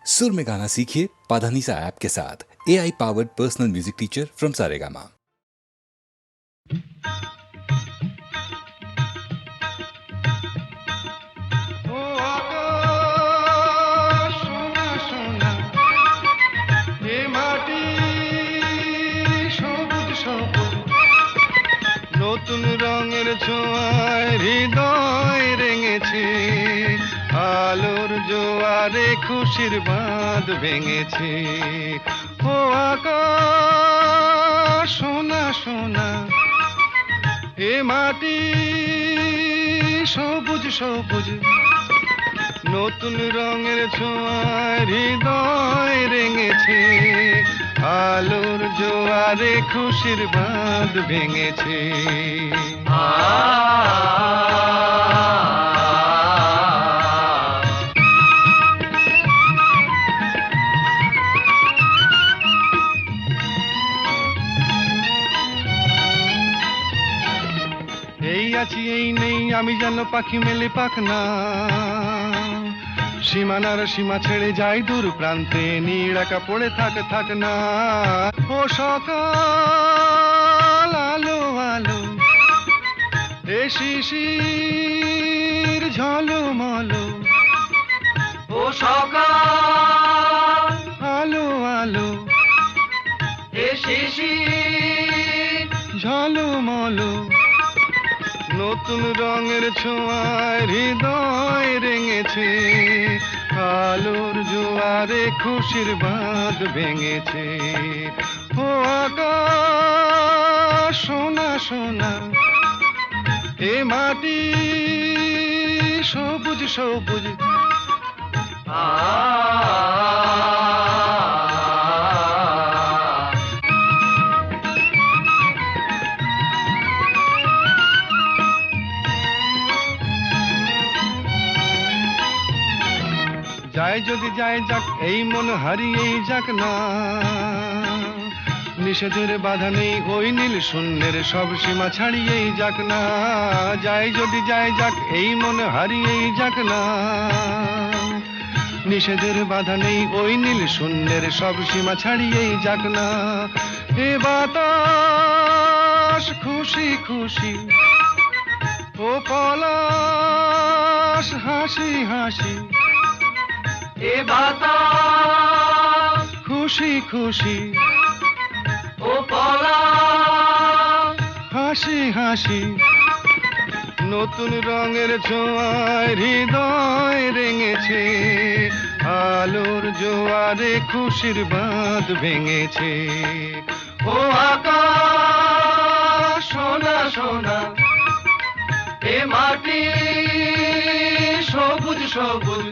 सुर में गाना सीखिए पाधानीसा ऐप के साथ। AI powered personal music teacher from Saregama. নতুন রঙের ছোঁয়ায় হৃদয় রেঙেছে, আলোর জোয়ারে খুশির বাঁধ ভেঙেছে। ও আকাশ সোনা সোনা, এ মাটি সবুজ সবুজ। নতুন রঙের ছোঁয়ায় হৃদয় রেঙেছে, আলোর জোয়ারে খুশির বাঁধ ভেঙেছে। এই আছি এই নেই আমি যেন পাখি মেলে পাখনা, সীমানার সীমা ছেড়ে যাই দূর প্রান্তে, নীড়াকা পড়ে থাক না। ও সকাল আলো আলো, এ শিশির ঝলমলো। ও সকাল আলো আলো, এ শিশির ঝলমলো। নতুন রঙের ছোঁয়ায় হৃদয় রেঙেছে, আলোর জোয়ারে খুশির বাঁধ ভেঙেছে। ও আকাশ সোনা সোনা, এ মাটি সবুজ সবুজ। যায় যদি যায় যাক, এই মন হারিয়েই যাক না। নিষেধের বাধা নেই ওই নীল শূন্যের সব সীমা ছাড়িয়েই যাক না। যায় যদি যায় যাক, এই মন হারিয়েই যাক না। নিষেধের বাধা নেই ওই নীল শূন্যের সব সীমা ছাড়িয়েই যাক না। এ বাতাস খুশি খুশি, ও পলাশ হাসি হাসি। এ বাতাস খুশি খুশি, ও পলাশ হাসি হাসি। নতুন রঙের ছোঁয়ায় হৃদয় রেঙেছে, আলোর জোয়ারে খুশির বাঁধ ভেঙেছে। ও আকাশ সোনা সোনা, এ মাটি সবুজ সবুজ।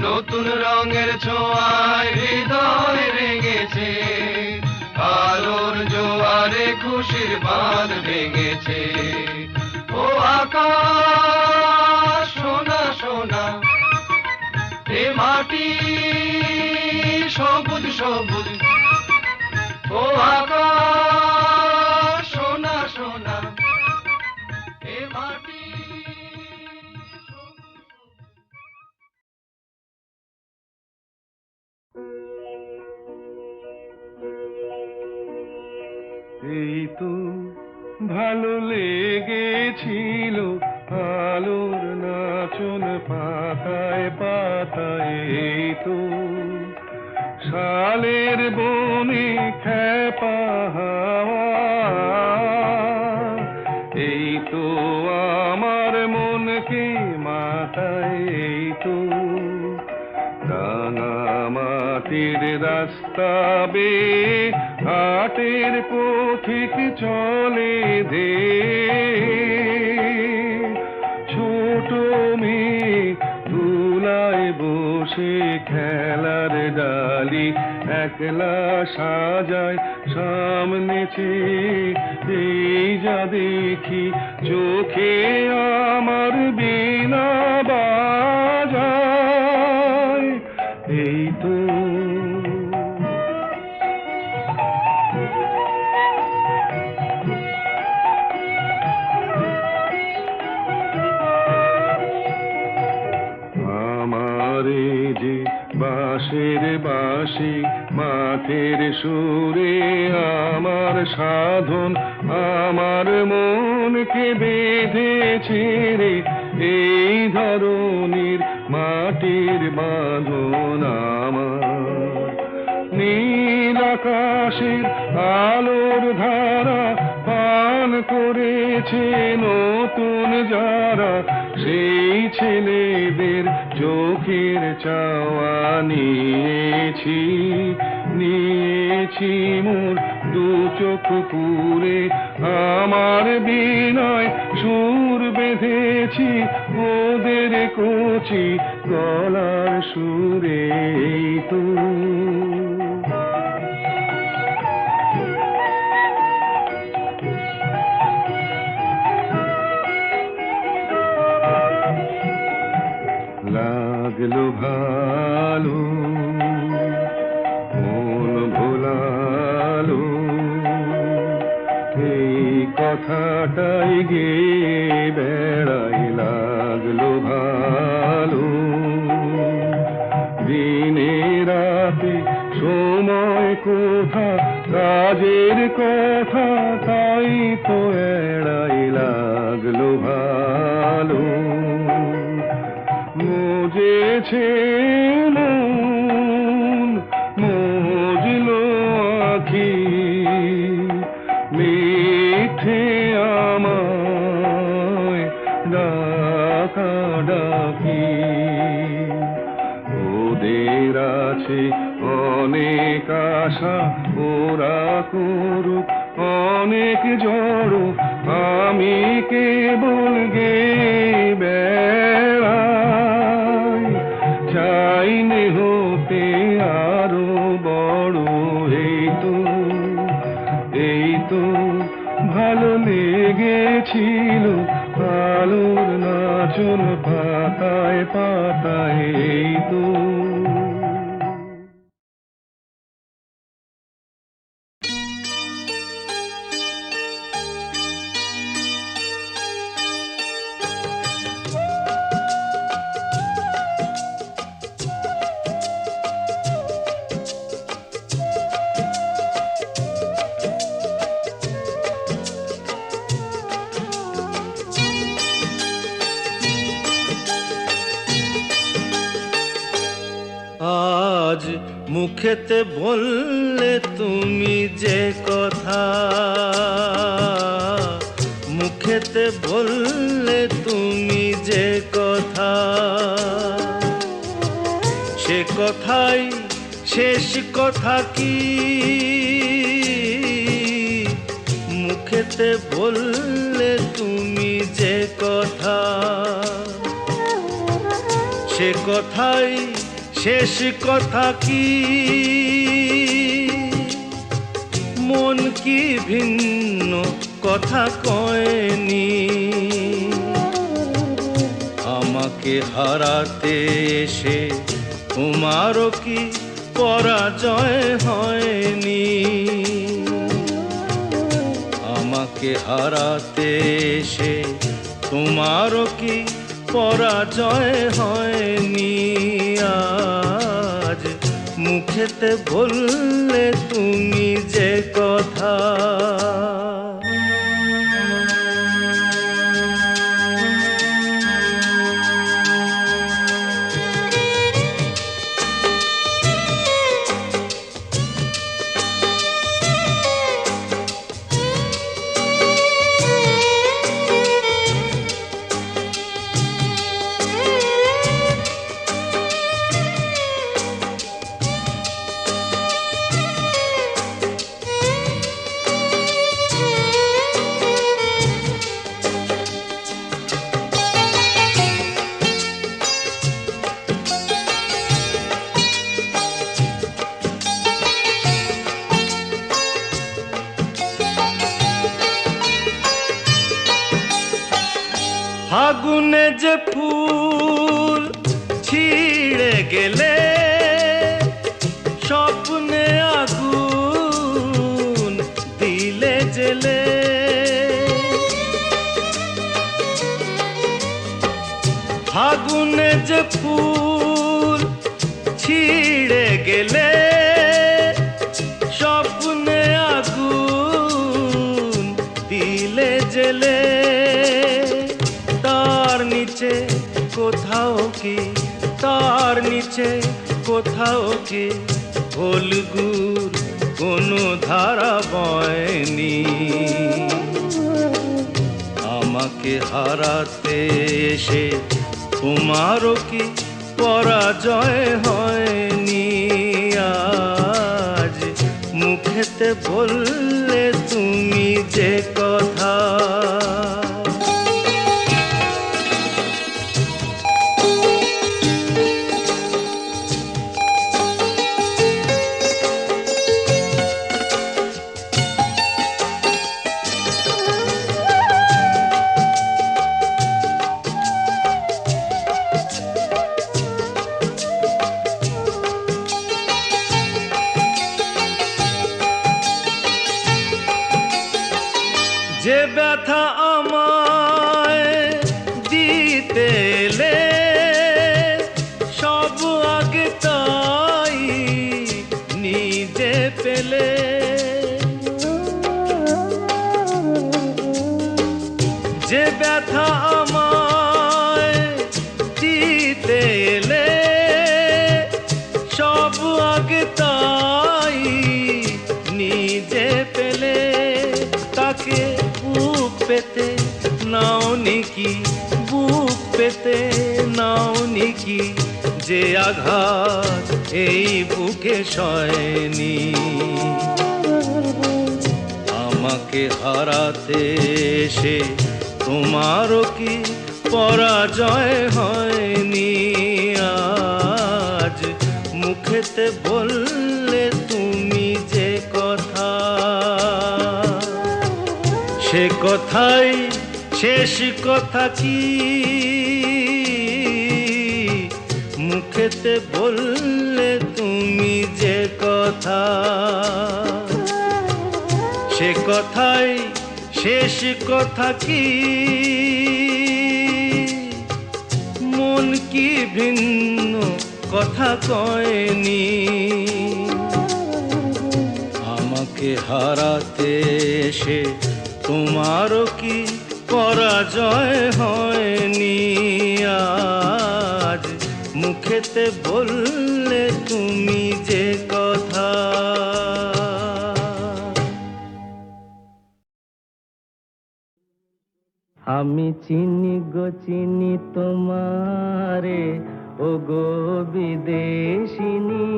নতুন রঙের ছোঁয়ায় হৃদয় রেঙেছে, আলোর জোয়ারে খুশির বাঁধ ভেঙেছে। ও আকাশ সোনা সোনা, এ মাটি সবুজ সবুজ। ও আকাশ সোনা সোনা, এ মাটি। এই তো ভালো লেগেছিল আলোর নাচন পাতায় পাতায়। এই তো শালের বনে খ্যাপা হাওয়া। এই তো আমার মনকে মাতায়। এই তো রাঙামাটির রাস্তা বেয়ে হাটের পথিক চলে দে। ছোট মেয়ে তুলায় বসে খেলার ডালি একলা সাজায় সামনে চেয়ে। এই যা দেখি চোখে আমার বীণা বাজায়। এই তো আমারে যে বা আকাশের বাঁশি মাঠের সুরে আমার সাধন আমার মনকে বেঁধেছে রে এই ধরনীর মাটির বাঁধন আমার নীল আকাশের আলোর ধারা পান করেছে নতুন যারা সেই ছেলেদের চোখের চাওয়া নিয়েছি নিয়েছি মোর দু চোখ পুরে আমার বিনয় সুর বেঁধেছি ওদের কচি গলার সুরে এই তো লাগলো ভালো মন ভোলালো এই কথাটাই গে বেড়াই লাগলো ভালো দিনে রাতে সময় কোথা কাজের কথা তাই তো এড়াই লাগলো ভালো মুজেছে মন মুজলো আখি মিঠে আমায় ডাকা ডাকি ওদের আছে অনেক আশা ওরা করুক অনেক জড় আমি কেবল গে বেড়াই চাইনে হতে আরো বড় এই তো ভালো লেগেছিল আলোর নাচন পাতায় পাতায় এই তো আজ মুখেতে বললে তুমি যে কথা মুখেতে বললে তুমি যে কথা সে কথাই শেষ কথা কি মুখেতে বললে তুমি যে কথা সে কথাই শেষ কথা কি মন কি ভিন্ন কথা কয়নি আমাকে হারাতে এসে তোমারও কি পরাজয় হয়নি আমাকে হারাতে এসে তোমারও কি পরাজয় হয়নি আজ মুখেতে বললে তুমি যে কথা ফাগুনে যে ফুল ছিঁড়ে গেলে স্বপ্নে আগুন দিলে জেলে ফাগুনে যে ফুল ছিঁড়ে গেলে স্বপ্নে আগুন দিলে জেলে তার নিচে কোথাও কি তার নিচে কোথাও কি ফলগুর কোনো ধারা বয়নি আমাকে হারাতে এসে তোমারও কি পরাজয় হয়নি আজ মুখেতে বললে তুমি যে কথা যে ব্যথা আমায় দিতে এলে সব আগে তাই নিজে পেলে যে ব্যথা আমায় দিতে এলে সব আগে তাই নিজে পেলে তাকে বুক পেতে নাও নিকি বুক পেতে নাও নিকি যে আঘাত এই বুকে সয়নি আমাকে হারাতে এসে তোমারও কি পরাজয় হয়নি আজ মুখেতে বললে তুমি যে কথা সে কথাই শেষ কথা কি মুখেতে বললে তুমি যে কথা সে কথাই শেষ কথা কি মন কি ভিন্ন কথা কয়নি আমাকে হারাতে এসে তোমারও কি পরাজয় হয়নি আজ মুখেতে বললে তুমি যে কথা আমি চিনি গো চিনি তোমারে ও গো বিদেশিনী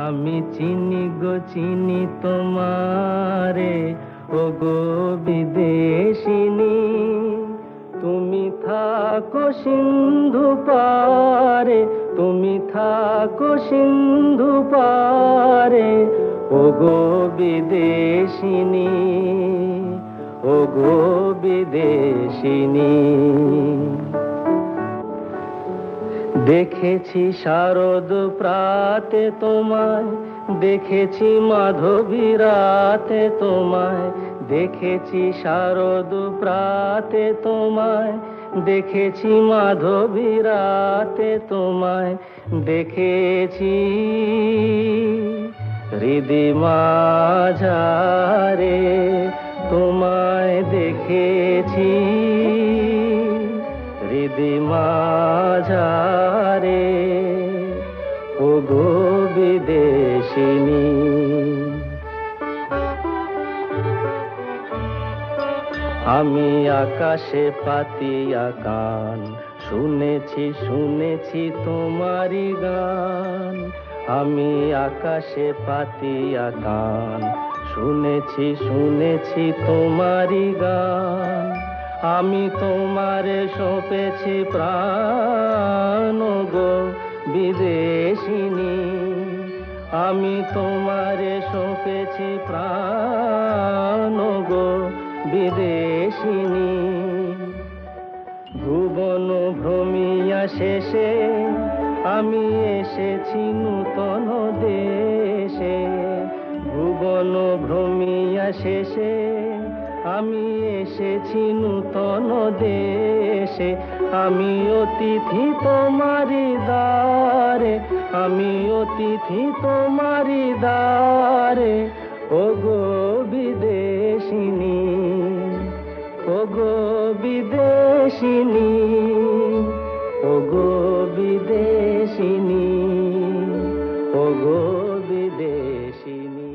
আমি চিনি গো চিনি তোমারে ও গো বিদেশিনী তুমি থাকো সিন্ধু পারে তুমি থাকো সিন্ধু পারে ও গো বিদেশিনী ও গো বিদেশিনী দেখেছি শারদ প্রাতে তোমায় দেখেছি মাধবী রাতে তোমায় দেখেছি শারদ প্রাতে তোমায় দেখেছি মাধবী রাতে তোমায় দেখেছি হৃদি মাঝারে তোমায় দেখেছি হৃদি মাঝারে ও গো বিদেশিনী আমি আকাশে পাতিয়া গান শুনেছি শুনেছি তোমারি গান আমি আকাশে পাতিয়া গান শুনেছি শুনেছি তোমারি গান আমি তোমারে সঁপেছি প্রাণ গো বিদেশিনী আমি তোমারে সঁপেছি প্রাণ গো বিদেশিনী ভুবন ভ্রমিয়া শেষে আমি এসেছি নূতন দেশে ভুবন ভ্রমিয়া শেষে আমি এসেছি নূতন দেশে আমি অতিথি তোমারি দ্বারে আমি অতিথি তোমারি দ্বারে, ওগো বিদেশিনী, ওগো বিদেশিনী, ওগো বিদেশিনী, ওগো বিদেশিনী।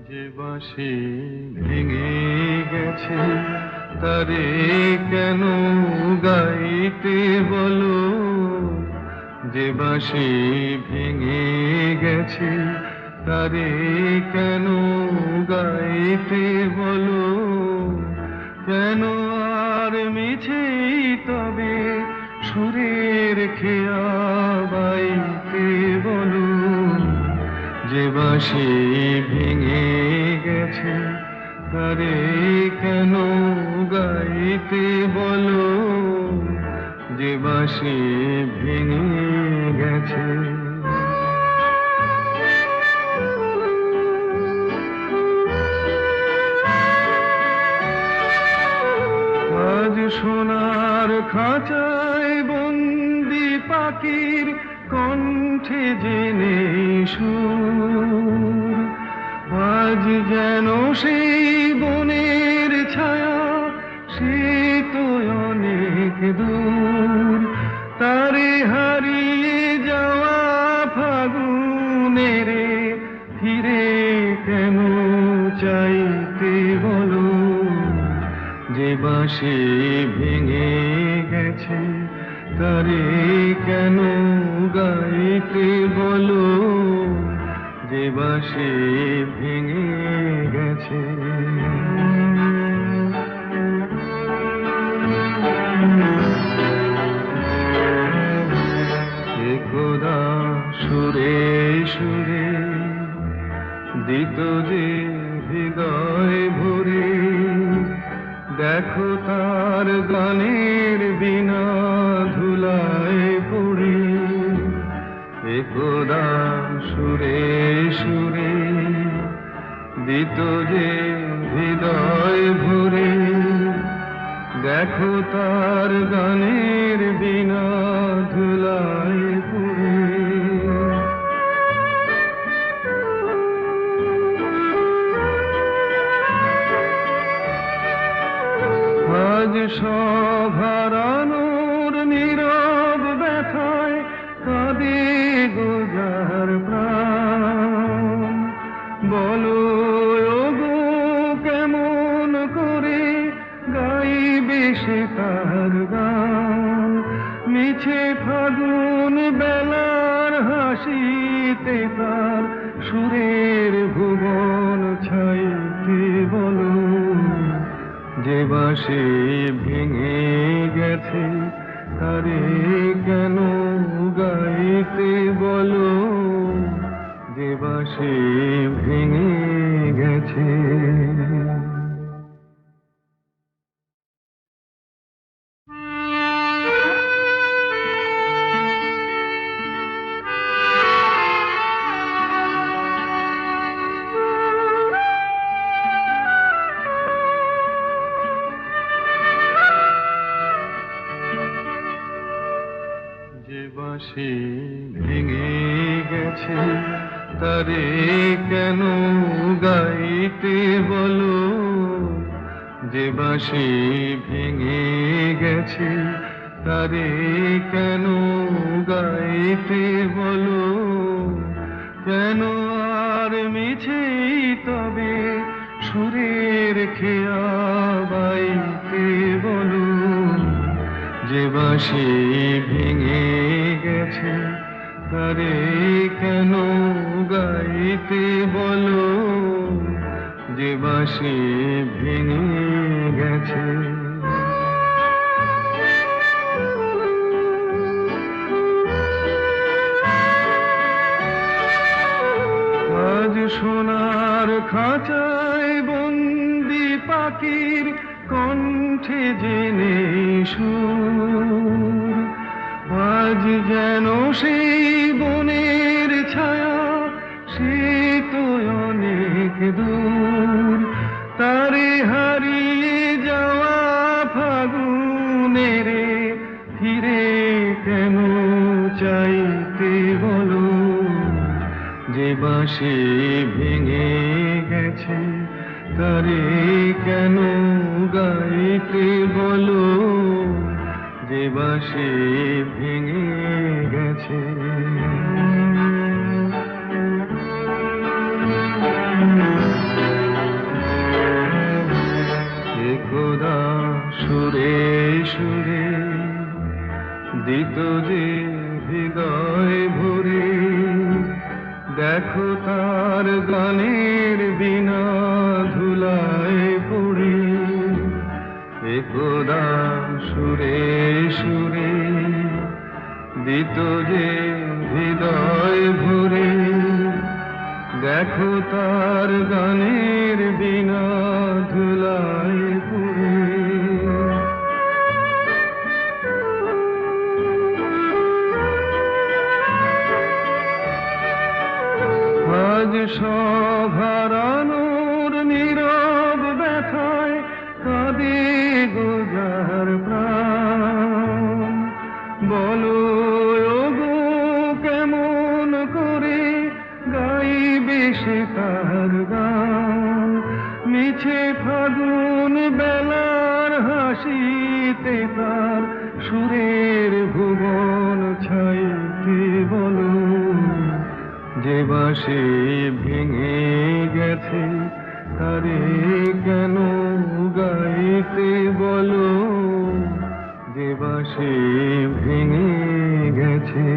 যে বাঁশি ভেঙে গেছে তারে কেন গাইতে বলো, যে বাঁশি ভেঙে গেছে তারে কেন গাইতে বলো, কেন আর মিছে তবে সুরের খেয়া বাইতে বলো, যে বাঁশি ভেঙে গেছে তারে কেন গাইতে বলো, যে বাঁশি ভেঙে গেছে। আজ সোনার খাঁচায় বন্দি পাখির কণ্ঠে জেনে সুর, আজ যেন সেই বনের ছায়া সে তো অনেক দূর, তারে হারিয়ে যাওয়া ফাগুনের ফিরে কেন চাইতে বলো, যে বাঁশি ভেঙে গেছে তারে কেন গাইতে বলো, যে বাঁশি ভেঙে গেছে। একদা সুরে সুরে দিত যে হৃদয় ভরে, দেখো তার গানের বিনা ধুলায় পড়ে, একদা সুরে সুরে দিত যে হৃদয় ভরে, দেখো তার গানের বিনা ধুলায় পড়ে। আজ সব হারানোর নীরব ব্যথায় কাঁদে গোজার প্রাণ, বলো ওগো কেমন করে গাইবে সে তার গান, মিছে ফাগুন বেলার হাসিতে তার সুরের ভুবন ছাইতে বলো, যে বাঁশি ভেঙে গেছে তারে কেন গাইতে বলো, যে বাঁশি ভেঙে গেছে। যে বাঁশি ভেঙে গেছে তারে কেন গাইতে বলো, যে বাঁশি ভেঙে গেছে তারে কেন গাইতে বলো, কেন আর মিছে তবে সুরের খেয়া বাইতে বলো, যে বাঁশি ভেঙে গেছে তারে কেন গাইতে বলো, যে বাঁশি ভেঙে গেছে। আজ সোনার খাঁচায় বন্দি পাখির কণ্ঠে জেনে সুর আজ যেন সেই বনের ছায়া সে তো অনেক দূর তারে হারিয়ে যাওয়া ফাগুনের ফিরে কেন চাইতে বলো যে বাঁশি ভেঙে গেছে তারে কেন গাইতে বলো যে বাঁশি ভেঙে গেছে একদা সুরে সুরে দিত যে হৃদয় ভরে দেখো তার গানের বিনা ধুলায় পড়ে একদা সুরে সুরে দিত যে হৃদয় ভরে দেখো তার গানের বিনা ধুলায় পড়ে আজ সব হারানোর নীরব ব্যথায় কাঁদে গোজার প্রাণ বলো ওগো কেমন করে গাইবে সে তার গান মিছে ফাগুন বেলার হাসিতে তার সুরের ভুবন ছাইতে বলো যে বাঁশি ভেঙে গেছে তারে কেন গাইতে বলো যে বাঁশি ভেঙে গেছে